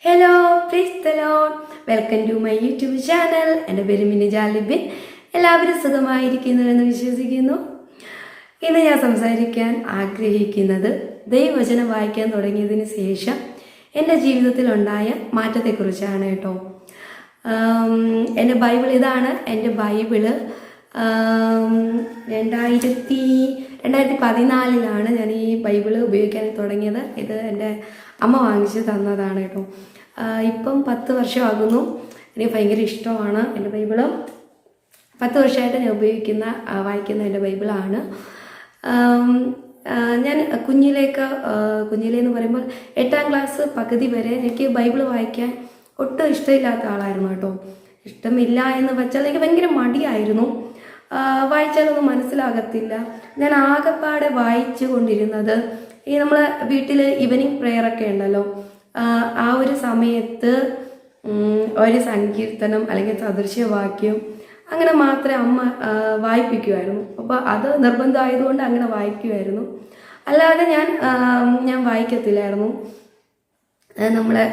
Hello, praise the Lord. Welcome to my YouTube channel. എൻ്റെ പേര് മിനിജാലിബിൻ. എല്ലാവരും സുഖമായിരിക്കുന്നുവെന്ന് വിശ്വസിക്കുന്നു. ഇന്ന് ഞാൻ സംസാരിക്കാൻ ആഗ്രഹിക്കുന്നത് ദൈവവചനം വായിക്കാൻ തുടങ്ങിയതിന് ശേഷം എൻ്റെ ജീവിതത്തിലുണ്ടായ മാറ്റത്തെക്കുറിച്ചാണ് കേട്ടോ. എൻ്റെ ബൈബിൾ ഇതാണ്. എൻ്റെ ബൈബിള് 2014 ഞാൻ ഈ ബൈബിള് ഉപയോഗിക്കാൻ തുടങ്ങിയത്. ഇത് എൻ്റെ അമ്മ വാങ്ങിച്ച് തന്നതാണ് കേട്ടോ. ഇപ്പം 10 വർഷമാകുന്നു. എനിക്ക് ഭയങ്കര ഇഷ്ടമാണ് എൻ്റെ ബൈബിള്. 10 വർഷമായിട്ട് ഞാൻ വായിക്കുന്ന എൻ്റെ ബൈബിളാണ്. ഞാൻ കുഞ്ഞിലേന്ന് പറയുമ്പോൾ 8ാം ക്ലാസ് പകുതി വരെ എനിക്ക് ബൈബിൾ വായിക്കാൻ ഒട്ടും ഇഷ്ടമില്ലാത്ത ആളായിരുന്നു കേട്ടോ. ഇഷ്ടമില്ല എന്ന് വെച്ചാൽ എനിക്ക് ഭയങ്കര മടിയായിരുന്നു. വായിച്ചാലൊന്നും മനസ്സിലാകത്തില്ല. ഞാൻ ആകെപ്പാടെ വായിച്ചു കൊണ്ടിരുന്നത് ഈ നമ്മളെ വീട്ടിൽ ഈവനിങ് പ്രെയറൊക്കെ ഉണ്ടല്ലോ, ആ ഒരു സമയത്ത് ഒരു സങ്കീർത്തനം അല്ലെങ്കിൽ സദൃശ്യവാക്യം അങ്ങനെ മാത്രമേ അമ്മ വായിപ്പിക്കുമായിരുന്നു. അപ്പോൾ അത് നിർബന്ധമായതുകൊണ്ട് അങ്ങനെ വായിക്കുമായിരുന്നു. അല്ലാതെ ഞാൻ വായിക്കത്തില്ലായിരുന്നു. നമ്മളെ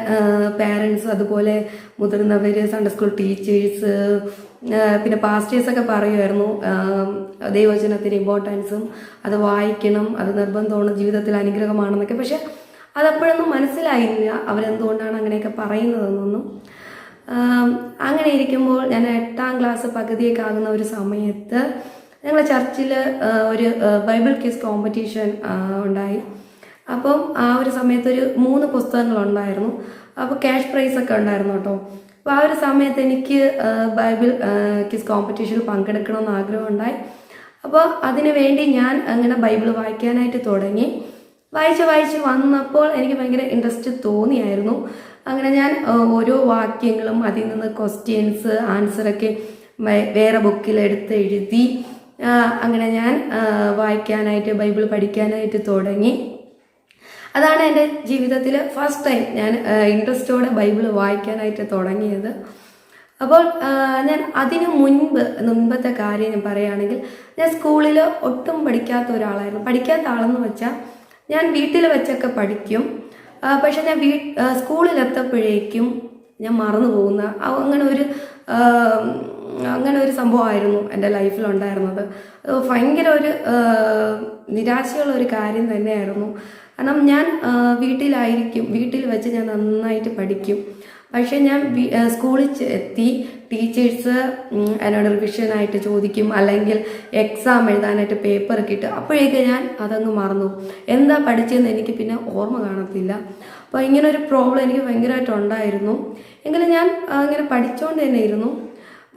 പേരൻസും അതുപോലെ മുതിർന്നവർ, സൺഡേ സ്കൂൾ ടീച്ചേഴ്സ്, പിന്നെ പാസ്റ്റേഴ്സൊക്കെ പറയുമായിരുന്നു ദൈവവചനത്തിൻ്റെ ഇമ്പോർട്ടൻസും അത് വായിക്കണം, അത് നിർബന്ധമാണ്, ജീവിതത്തിൽ അനുഗ്രഹമാണെന്നൊക്കെ. പക്ഷെ അതപ്പോഴൊന്നും മനസ്സിലായില്ല അവരെന്തുകൊണ്ടാണ് അങ്ങനെയൊക്കെ പറയുന്നതെന്നൊന്നും. അങ്ങനെ ഇരിക്കുമ്പോൾ ഞാൻ 8ാം ക്ലാസ് പകുതിയൊക്കെ ആകുന്ന ഒരു സമയത്ത് ഞങ്ങളെ ചർച്ചിൽ ഒരു ബൈബിൾ ക്വിസ് കോമ്പറ്റീഷൻ ഉണ്ടായി. അപ്പം ആ ഒരു സമയത്തൊരു 3 പുസ്തകങ്ങളുണ്ടായിരുന്നു. അപ്പോൾ ക്യാഷ് പ്രൈസൊക്കെ ഉണ്ടായിരുന്നു കേട്ടോ. അപ്പോൾ ആ ഒരു സമയത്ത് എനിക്ക് ബൈബിൾ ക്വിസ് കോമ്പറ്റീഷനിൽ പങ്കെടുക്കണമെന്ന് ആഗ്രഹമുണ്ടായി. അപ്പോൾ അതിനു വേണ്ടി ഞാൻ അങ്ങനെ ബൈബിൾ വായിക്കാനായിട്ട് തുടങ്ങി. വായിച്ച് വന്നപ്പോൾ എനിക്ക് ഭയങ്കര ഇൻട്രസ്റ്റ് തോന്നിയായിരുന്നു. അങ്ങനെ ഞാൻ ഓരോ വാക്യങ്ങളും അതിൽ നിന്ന് ക്വസ്റ്റ്യൻസ് ആൻസറൊക്കെ വേറെ ബുക്കിൽ എഴുതി അങ്ങനെ ഞാൻ വായിക്കാനായിട്ട് ബൈബിൾ പഠിക്കാനായിട്ട് തുടങ്ങി. അതാണ് എൻ്റെ ജീവിതത്തിൽ ഫസ്റ്റ് ടൈം ഞാൻ ഇൻട്രസ്റ്റോടെ ബൈബിൾ വായിക്കാനായിട്ട് തുടങ്ങിയത്. അപ്പോൾ ഞാൻ അതിനു മുൻപത്തെ കാര്യം ഞാൻ പറയുകയാണെങ്കിൽ, ഞാൻ സ്കൂളിൽ ഒട്ടും പഠിക്കാത്ത ഒരാളായിരുന്നു. പഠിക്കാത്ത ആളെന്ന് വെച്ചാൽ ഞാൻ വീട്ടിൽ വെച്ചൊക്കെ പഠിക്കും. പക്ഷെ ഞാൻ സ്കൂളിലെത്തപ്പോഴേക്കും ഞാൻ മറന്നു പോകുന്ന അങ്ങനെ ഒരു സംഭവമായിരുന്നു എൻ്റെ ലൈഫിലുണ്ടായിരുന്നത്. ഭയങ്കര ഒരു നിരാശയുള്ള ഒരു കാര്യം തന്നെയായിരുന്നു. കാരണം ഞാൻ വീട്ടിൽ വെച്ച് ഞാൻ നന്നായിട്ട് പഠിക്കും. പക്ഷെ ഞാൻ സ്കൂളിൽ എത്തി ടീച്ചേഴ്സ് എന്നോട് റിവിഷനായിട്ട് ചോദിക്കും, അല്ലെങ്കിൽ എക്സാം എഴുതാനായിട്ട് പേപ്പറൊക്കെ ഇട്ട് അപ്പോഴേക്ക് ഞാൻ അതങ്ങ് മറന്നു. എന്താ പഠിച്ചതെന്ന് എനിക്ക് പിന്നെ ഓർമ്മ കാണത്തില്ല. അപ്പോൾ ഇങ്ങനെ ഒരു പ്രോബ്ലം എനിക്ക് ഭയങ്കരമായിട്ട് ഉണ്ടായിരുന്നു. എങ്കിലും ഞാൻ ഇങ്ങനെ പഠിച്ചുകൊണ്ട് തന്നെ ഇരുന്നു.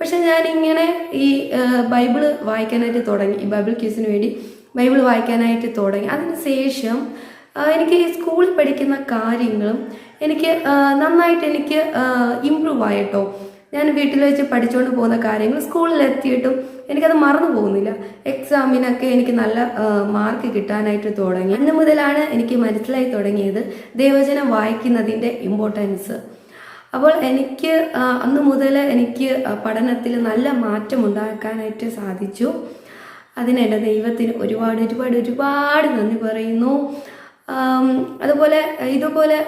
പക്ഷെ ഞാനിങ്ങനെ ഈ ബൈബിള് വായിക്കാനായിട്ട് തുടങ്ങി. ഈ ബൈബിൾ ക്വിസിന് വേണ്ടി ബൈബിൾ വായിക്കാനായിട്ട് തുടങ്ങി. അതിനുശേഷം എനിക്ക് ഈ സ്കൂളിൽ പഠിക്കുന്ന കാര്യങ്ങളും എനിക്ക് നന്നായിട്ട് ഇമ്പ്രൂവ് ആയിട്ടോ. ഞാൻ വീട്ടിൽ വെച്ച് പഠിച്ചുകൊണ്ട് പോകുന്ന കാര്യങ്ങൾ സ്കൂളിലെത്തിയിട്ടും എനിക്കത് മറന്നു പോകുന്നില്ല. എക്സാമിനൊക്കെ എനിക്ക് നല്ല മാർക്ക് കിട്ടാനായിട്ട് തുടങ്ങി. അന്ന് മുതലാണ് എനിക്ക് മനസ്സിലായി തുടങ്ങിയത് ദൈവവചനം വായിക്കുന്നതിൻ്റെ ഇമ്പോർട്ടൻസ്. അപ്പോൾ എനിക്ക് അന്ന് മുതൽ എനിക്ക് പഠനത്തിൽ നല്ല മാറ്റം ഉണ്ടാക്കാനായിട്ട് സാധിച്ചു. അതിന് എൻ്റെ ദൈവത്തിന് ഒരുപാട് നന്ദി പറയുന്നു. ഇതുപോലെ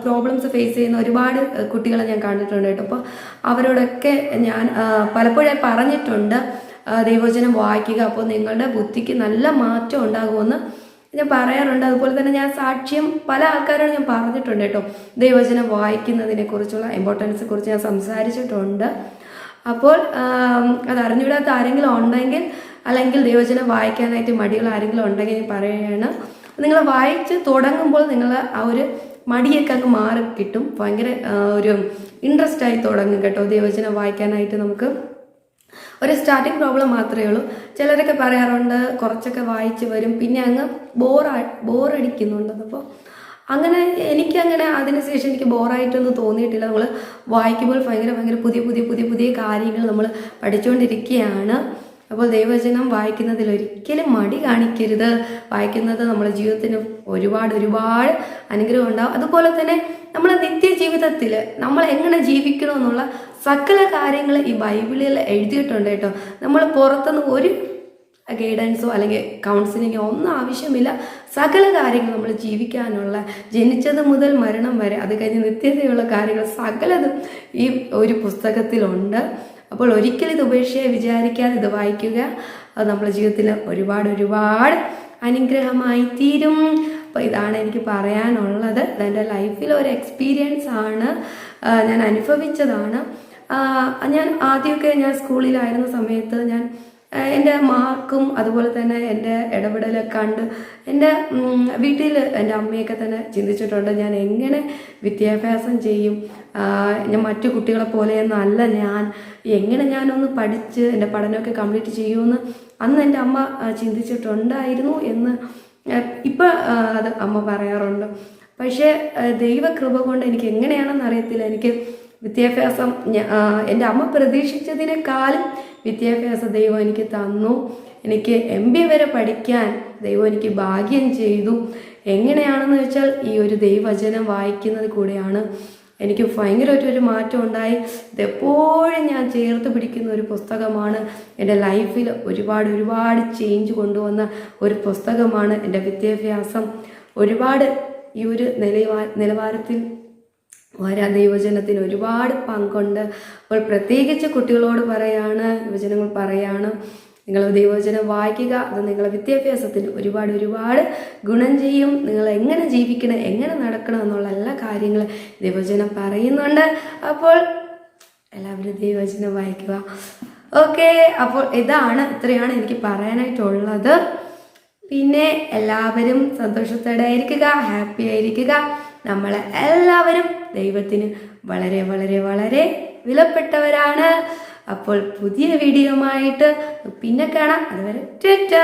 പ്രോബ്ലംസ് ഫേസ് ചെയ്യുന്ന ഒരുപാട് കുട്ടികളെ ഞാൻ കണ്ടിട്ടുണ്ട് കേട്ടോ. അപ്പോൾ അവരോടൊക്കെ ഞാൻ പലപ്പോഴായി പറഞ്ഞിട്ടുണ്ട് ദൈവവചനം വായിക്കുക, അപ്പോൾ നിങ്ങളുടെ ബുദ്ധിക്ക് നല്ല മാറ്റം ഉണ്ടാകുമെന്ന് ഞാൻ പറയാറുണ്ട്. അതുപോലെ തന്നെ ഞാൻ സാക്ഷ്യം പല ആൾക്കാരോട് ഞാൻ പറഞ്ഞിട്ടുണ്ട് കേട്ടോ. ദൈവവചനം വായിക്കുന്നതിനെ കുറിച്ചുള്ള ഇമ്പോർട്ടൻസിനെ കുറിച്ച് ഞാൻ സംസാരിച്ചിട്ടുണ്ട്. അപ്പോൾ അത് അറിഞ്ഞുകൂടാത്ത ആരെങ്കിലും ഉണ്ടെങ്കിൽ, അല്ലെങ്കിൽ ദൈവവചനം വായിക്കാനായിട്ട് മടികൾ ആരെങ്കിലും ഉണ്ടെങ്കിൽ ഞാൻ പറയുകയാണ്, നിങ്ങൾ വായിച്ച് തുടങ്ങുമ്പോൾ നിങ്ങൾ ആ ഒരു മടിയൊക്കെ അങ്ങ് മാറി കിട്ടും. ഭയങ്കര ഒരു ഇൻട്രസ്റ്റ് ആയി തുടങ്ങും കേട്ടോ ദൈവവചനം വായിക്കാനായിട്ട്. നമുക്ക് ഒരു സ്റ്റാർട്ടിങ് പ്രോബ്ലം മാത്രമേ ഉള്ളൂ. ചിലരൊക്കെ പറയാറുണ്ട് കുറച്ചൊക്കെ വായിച്ച് വരും, പിന്നെ അങ്ങ് ബോറടിക്കുന്നുണ്ടെന്ന്. അപ്പോൾ എനിക്കങ്ങനെ അതിനുശേഷം എനിക്ക് ബോറായിട്ടൊന്നും തോന്നിയിട്ടില്ല. നമ്മൾ വായിക്കുമ്പോൾ ഭയങ്കര പുതിയ കാര്യങ്ങൾ നമ്മൾ പഠിച്ചുകൊണ്ടിരിക്കുകയാണ്. അപ്പോൾ ദൈവവചനം വായിക്കുന്നതിൽ ഒരിക്കലും മടി കാണിക്കരുത്. വായിക്കുന്നത് നമ്മുടെ ജീവിതത്തിന് ഒരുപാട് അനുഗ്രഹം ഉണ്ടാവും. അതുപോലെ തന്നെ നമ്മളെ നിത്യജീവിതത്തിൽ നമ്മൾ എങ്ങനെ ജീവിക്കണമെന്നുള്ള സകല കാര്യങ്ങൾ ഈ ബൈബിളിൽ എഴുതിയിട്ടുണ്ട് കേട്ടോ. നമ്മൾ പുറത്തുനിന്ന് ഗൈഡൻസോ അല്ലെങ്കിൽ കൗൺസിലിങ്ങോ ഒന്നും ആവശ്യമില്ല. സകല കാര്യങ്ങൾ നമ്മൾ ജീവിക്കാനുള്ള ജനിച്ചത് മുതൽ മരണം വരെ, അത് കഴിഞ്ഞ് നിത്യതയുള്ള കാര്യങ്ങൾ സകലതും ഈ ഒരു പുസ്തകത്തിലുണ്ട്. അപ്പോൾ ഒരിക്കലും ഇത് ഉപേക്ഷയെ വിചാരിക്കാതെ ഇത് വായിക്കുക. അത് നമ്മുടെ ജീവിതത്തിൽ ഒരുപാട് ഒരുപാട് അനുഗ്രഹമായി തീരും. അപ്പോൾ ഇതാണ് എനിക്ക് പറയാനുള്ളത്. അതെൻ്റെ ലൈഫിലെ ഒരു എക്സ്പീരിയൻസ് ആണ്, ഞാൻ അനുഭവിച്ചതാണ്. ഞാൻ ആദ്യമൊക്കെ ഞാൻ സ്കൂളിലായിരുന്ന സമയത്ത് ഞാൻ എൻ്റെ മാർക്കും അതുപോലെ തന്നെ എൻ്റെ ഇടപെടലൊക്കെ കണ്ട് എൻ്റെ വീട്ടിൽ എൻ്റെ അമ്മയൊക്കെ തന്നെ ചിന്തിച്ചിട്ടുണ്ട്, ഞാൻ എങ്ങനെ വിദ്യാഭ്യാസം ചെയ്യും, ഞാൻ മറ്റു കുട്ടികളെ പോലെയൊന്നല്ല, ഞാൻ എങ്ങനെ ഞാനൊന്ന് പഠിച്ച് എൻ്റെ പഠനമൊക്കെ കംപ്ലീറ്റ് ചെയ്യുമെന്ന് അന്ന് എൻ്റെ അമ്മ ചിന്തിച്ചിട്ടുണ്ടായിരുന്നു എന്ന് ഇപ്പം അത് അമ്മ പറയാറുണ്ട്. പക്ഷേ ദൈവകൃപ കൊണ്ട് എനിക്ക് എങ്ങനെയാണെന്ന് അറിയത്തില്ല, എനിക്ക് വിദ്യാഭ്യാസം എൻ്റെ അമ്മ പ്രതീക്ഷിച്ചതിനേക്കാളും വിദ്യാഭ്യാസം ദൈവം എനിക്ക് തന്നു. എനിക്ക് MBA വരെ പഠിക്കാൻ ദൈവം എനിക്ക് ഭാഗ്യം ചെയ്തു. എങ്ങനെയാണെന്ന് വെച്ചാൽ ഈ ഒരു ദൈവവചനം വായിക്കുന്നത് കൂടെയാണ് എനിക്ക് ഭയങ്കരമായിട്ടൊരു മാറ്റം ഉണ്ടായി. ഇതെപ്പോഴും ഞാൻ ചേർത്ത് പിടിക്കുന്ന ഒരു പുസ്തകമാണ്. എൻ്റെ ലൈഫിൽ ഒരുപാട് ഒരുപാട് ചേഞ്ച് കൊണ്ടുവന്ന ഒരു പുസ്തകമാണ് എൻ്റെ വിദ്യാഭ്യാസം. ഒരുപാട് ഈ ഒരു നിലവാരത്തിൽ വരാൻ ദൈവവചനത്തിന് ഒരുപാട് പങ്കുണ്ട്. അപ്പോൾ പ്രത്യേകിച്ച് കുട്ടികളോട് പറയാണ്, യുവജനങ്ങൾ പറയാണ്, നിങ്ങൾ ദൈവവചനം വായിക്കുക. അത് നിങ്ങളുടെ വിദ്യാഭ്യാസത്തിന് ഒരുപാട് ഒരുപാട് ഗുണം ചെയ്യും. നിങ്ങൾ എങ്ങനെ ജീവിക്കണം, എങ്ങനെ നടക്കണം എന്നുള്ള എല്ലാ കാര്യങ്ങളും ദൈവവചനം പറയുന്നുണ്ട്. അപ്പോൾ എല്ലാവരും ദൈവവചനം വായിക്കുക. ഓക്കെ, അപ്പോൾ ഇത്രയാണ് എനിക്ക് പറയാനായിട്ടുള്ളത്. പിന്നെ എല്ലാവരും സന്തോഷത്തോടെ ആയിരിക്കുക, ഹാപ്പി ആയിരിക്കുക. നമ്മൾ എല്ലാവരും ദൈവത്തിന് വളരെ വളരെ വളരെ വിലപ്പെട്ടവരാണ്. അപ്പോൾ പുതിയ വീഡിയോ ആയിട്ട് പിന്നെ കാണാം. അതുവരെ ടാറ്റാ.